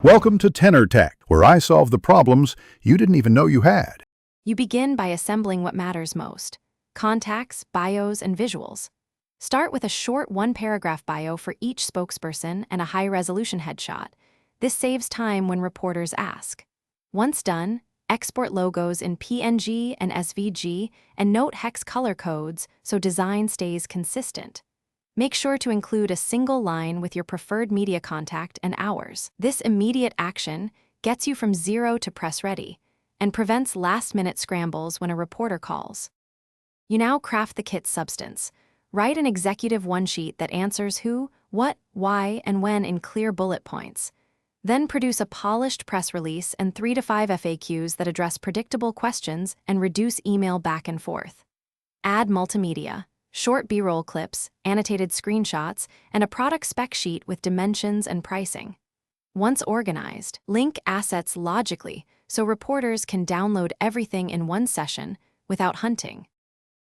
Welcome to Tenor Tech, where I solve the problems you didn't even know you had. You begin by assembling what matters most: contacts, bios, and visuals. Start with a short one-paragraph bio for each spokesperson and a high-resolution headshot. This saves time when reporters ask. Once done, export logos in PNG and SVG and note hex color codes so design stays consistent. Make sure to include a single line with your preferred media contact and hours. This immediate action gets you from zero to press ready and prevents last-minute scrambles when a reporter calls. You now craft the kit's substance. Write an executive one-sheet that answers who, what, why, and when in clear bullet points. Then produce a polished press release and 3 to 5 FAQs that address predictable questions and reduce email back and forth. Add multimedia, short B-roll clips, annotated screenshots, and a product spec sheet with dimensions and pricing. Once organized, link assets logically so reporters can download everything in one session without hunting.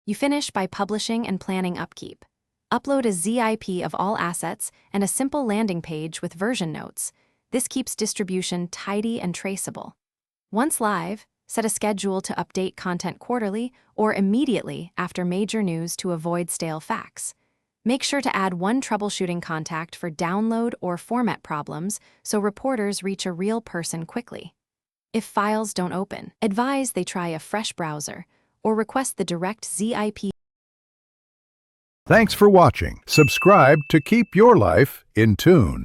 You finish by publishing and planning upkeep. Upload a ZIP of all assets and a simple landing page with version notes. This keeps distribution tidy and traceable. Once live, set a schedule to update content quarterly or immediately after major news to avoid stale facts. Make sure to add one troubleshooting contact for download or format problems so reporters reach a real person quickly. If files don't open, advise they try a fresh browser or request the direct ZIP. Thanks for watching. Subscribe to keep your life in tune.